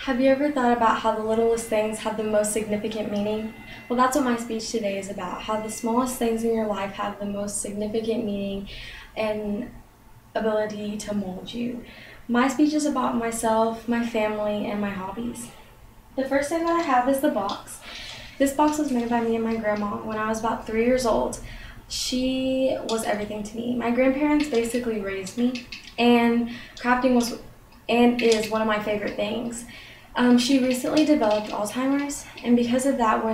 Have you ever thought about how the littlest things have the most significant meaning? Well, that's what my speech today is about, how the smallest things in your life have the most significant meaning and ability to mold you. My speech is about myself, my family, and my hobbies. The first thing that I have is the box. This box was made by me and my grandma when I was about 3 years old. She was everything to me. My grandparents basically raised me, and crafting was and is one of my favorite things. She recently developed Alzheimer's, and because of that,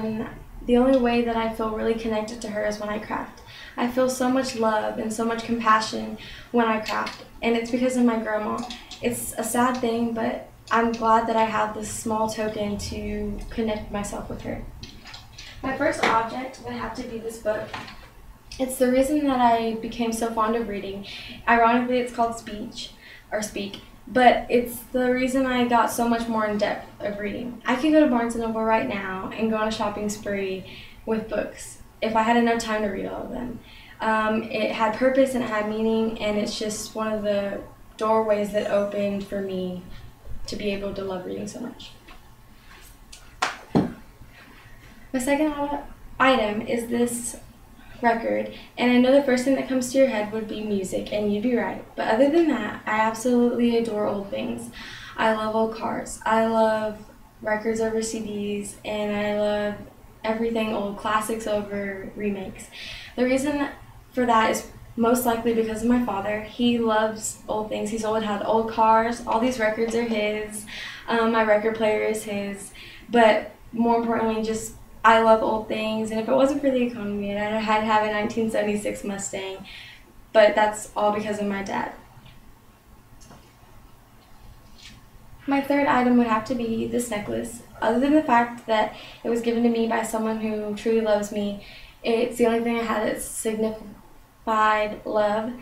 the only way that I feel really connected to her is when I craft. I feel so much love and so much compassion when I craft, and it's because of my grandma. It's a sad thing, but I'm glad that I have this small token to connect myself with her. My first object would have to be this book. It's the reason that I became so fond of reading. Ironically, it's called Speak, but it's the reason I got so much more in depth of reading. I could go to Barnes & Noble right now and go on a shopping spree with books if I had enough time to read all of them. It had purpose and it had meaning, and it's just one of the doorways that opened for me to be able to love reading so much. My second item is this record, and I know the first thing that comes to your head would be music, and you'd be right. But other than that, I absolutely adore old things. I love old cars. I love records over CDs, and I love everything old, classics over remakes. The reason for that is most likely because of my father. He loves old things. He's always had old cars. All these records are his. My record player is his. But more importantly, just I love old things, and if it wasn't for the economy, I'd have a 1976 Mustang, but that's all because of my dad. My third item would have to be this necklace. Other than the fact that it was given to me by someone who truly loves me, it's the only thing I had that signified love.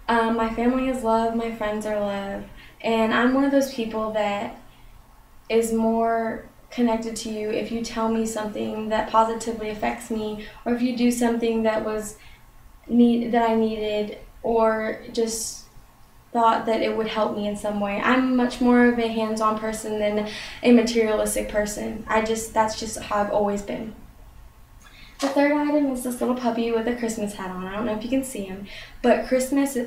My family is love, my friends are love, and I'm one of those people that is more connected to you if you tell me something that positively affects me, or if you do something that I needed, or just thought that it would help me in some way. I'm much more of a hands-on person than a materialistic person. That's just how I've always been. The third item is this little puppy with a Christmas hat on. I don't know if you can see him, but Christmas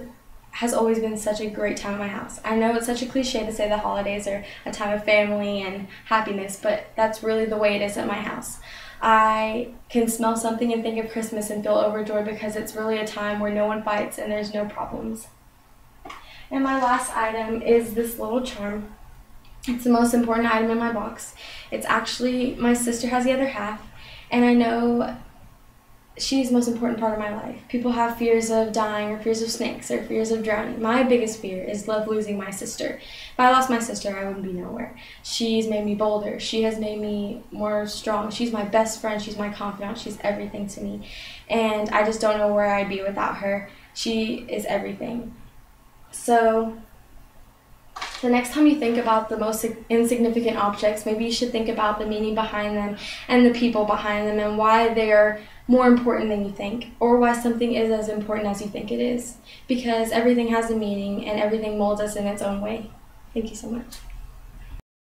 has always been such a great time at my house. I know it's such a cliche to say the holidays are a time of family and happiness, but that's really the way it is at my house. I can smell something and think of Christmas and feel overjoyed because it's really a time where no one fights and there's no problems. And my last item is this little charm. It's the most important item in my box. It's actually, my sister has the other half, and I know she's the most important part of my life. People have fears of dying, or fears of snakes, or fears of drowning. My biggest fear is losing my sister. If I lost my sister, I wouldn't be nowhere. She's made me bolder. She has made me more strong. She's my best friend. She's my confidant. She's everything to me. And I just don't know where I'd be without her. She is everything. So the next time you think about the most insignificant objects, maybe you should think about the meaning behind them and the people behind them and why they're more important than you think, or why something is as important as you think it is. Because everything has a meaning and everything molds us in its own way. Thank you so much.